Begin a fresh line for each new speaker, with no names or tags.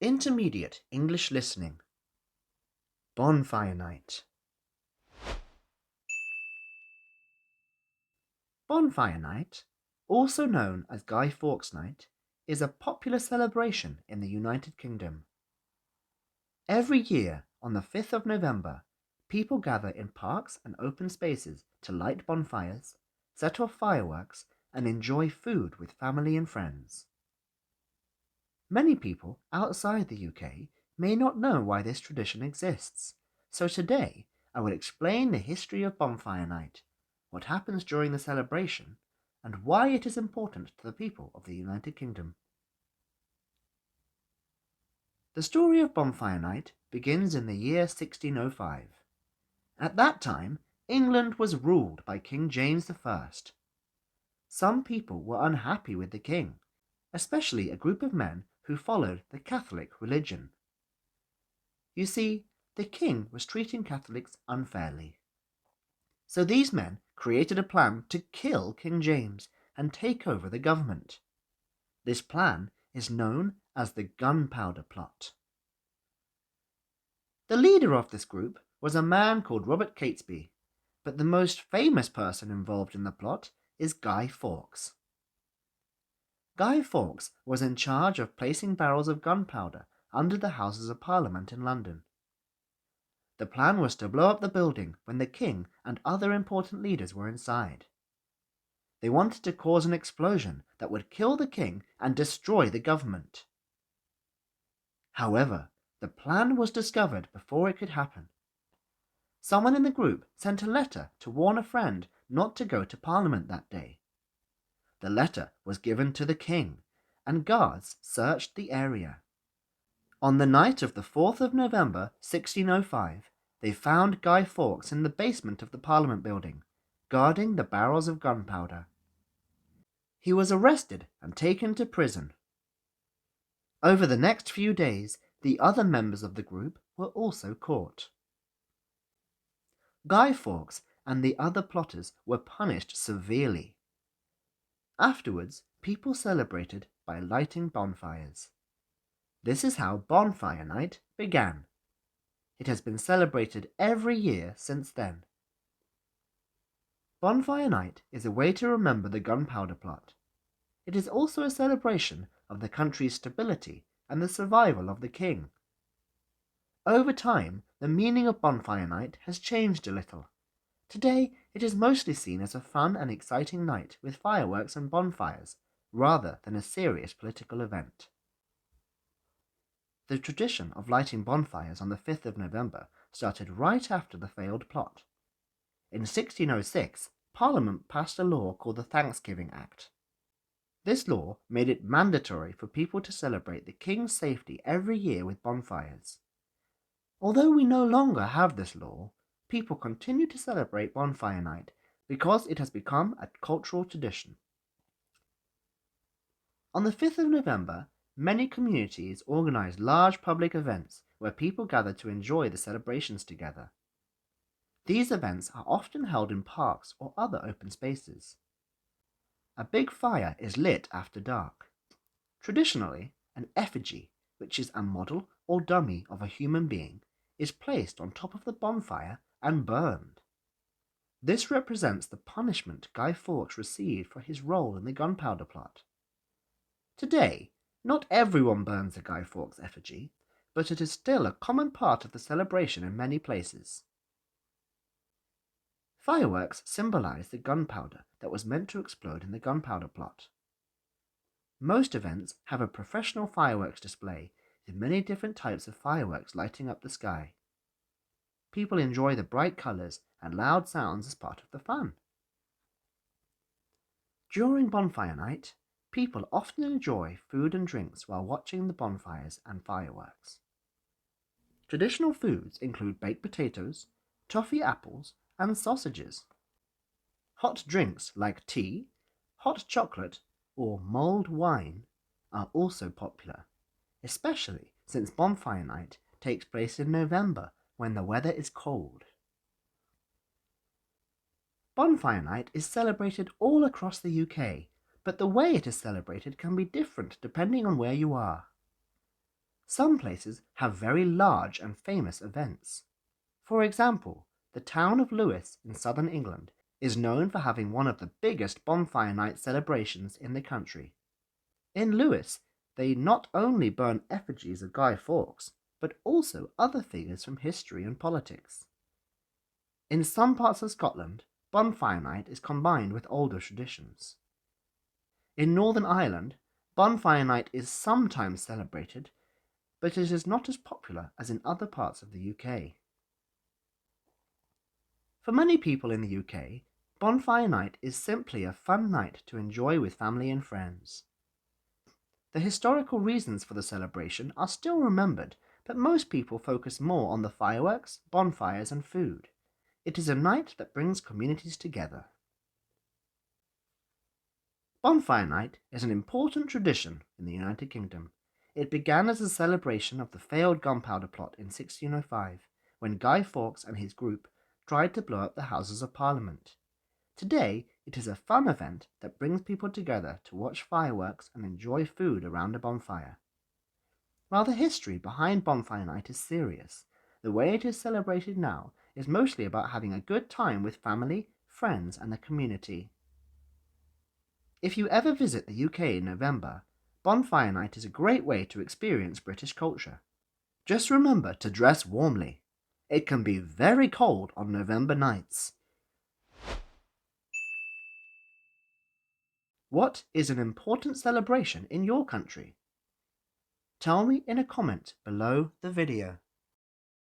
Intermediate English Listening. Bonfire Night. Bonfire Night, also known as Guy Fawkes Night, is a popular celebration in the United Kingdom. Every year, on the 5th of November, people gather in parks and open spaces to light bonfires, set off fireworks, and enjoy food with family and friends. Many people outside the UK may not know why this tradition exists, so today I will explain the history of Bonfire Night, what happens during the celebration, and why it is important to the people of the United Kingdom. The story of Bonfire Night begins in the year 1605. At that time, England was ruled by King James I. Some people were unhappy with the king, especially a group of men who followed the Catholic religion. You see, the king was treating Catholics unfairly. So these men created a plan to kill King James and take over the government. This plan is known as the Gunpowder Plot. The leader of this group was a man called Robert Catesby, but the most famous person involved in the plot is Guy Fawkes. Guy Fawkes was in charge of placing barrels of gunpowder under the Houses of Parliament in London. The plan was to blow up the building when the king and other important leaders were inside. They wanted to cause an explosion that would kill the king and destroy the government. However, the plan was discovered before it could happen. Someone in the group sent a letter to warn a friend not to go to Parliament that day. The letter was given to the king, and guards searched the area. On the night of the 4th of November 1605, they found Guy Fawkes in the basement of the Parliament building, guarding the barrels of gunpowder. He was arrested and taken to prison. Over the next few days, the other members of the group were also caught. Guy Fawkes and the other plotters were punished severely. Afterwards, people celebrated by lighting bonfires. This is how Bonfire Night began. It has been celebrated every year since then. Bonfire Night is a way to remember the Gunpowder Plot. It is also a celebration of the country's stability and the survival of the king. Over time, the meaning of Bonfire Night has changed a little. Today, it is mostly seen as a fun and exciting night with fireworks and bonfires, rather than a serious political event. The tradition of lighting bonfires on the 5th of November started right after the failed plot. In 1606, Parliament passed a law called the Thanksgiving Act. This law made it mandatory for people to celebrate the king's safety every year with bonfires. Although we no longer have this law, people continue to celebrate Bonfire Night because it has become a cultural tradition. On the 5th of November, many communities organize large public events where people gather to enjoy the celebrations together. These events are often held in parks or other open spaces. A big fire is lit after dark. Traditionally, an effigy, which is a model or dummy of a human being, is placed on top of the bonfire and burned. This represents the punishment Guy Fawkes received for his role in the Gunpowder Plot. Today, not everyone burns a Guy Fawkes effigy, but it is still a common part of the celebration in many places. Fireworks symbolize the gunpowder that was meant to explode in the Gunpowder Plot. Most events have a professional fireworks display with many different types of fireworks lighting up the sky. People enjoy the bright colours and loud sounds as part of the fun. During Bonfire Night, people often enjoy food and drinks while watching the bonfires and fireworks. Traditional foods include baked potatoes, toffee apples, and sausages. Hot drinks like tea, hot chocolate, or mulled wine are also popular, especially since Bonfire Night takes place in November when the weather is cold. Bonfire Night is celebrated all across the UK, but the way it is celebrated can be different depending on where you are. Some places have very large and famous events. For example, the town of Lewes in southern England is known for having one of the biggest Bonfire Night celebrations in the country. In Lewes, they not only burn effigies of Guy Fawkes, but also other figures from history and politics. In some parts of Scotland, Bonfire Night is combined with older traditions. In Northern Ireland, Bonfire Night is sometimes celebrated, but it is not as popular as in other parts of the UK. For many people in the UK, Bonfire Night is simply a fun night to enjoy with family and friends. The historical reasons for the celebration are still remembered, but most people focus more on the fireworks, bonfires, and food. It is a night that brings communities together. Bonfire Night is an important tradition in the United Kingdom. It began as a celebration of the failed gunpowder plot in 1605, when Guy Fawkes and his group tried to blow up the Houses of Parliament. Today, it is a fun event that brings people together to watch fireworks and enjoy food around a bonfire. While the history behind Bonfire Night is serious, the way it is celebrated now is mostly about having a good time with family, friends, and the community. If you ever visit the UK in November, Bonfire Night is a great way to experience British culture. Just remember to dress warmly. It can be very cold on November nights. What is an important celebration in your country? Tell me in a comment below the video.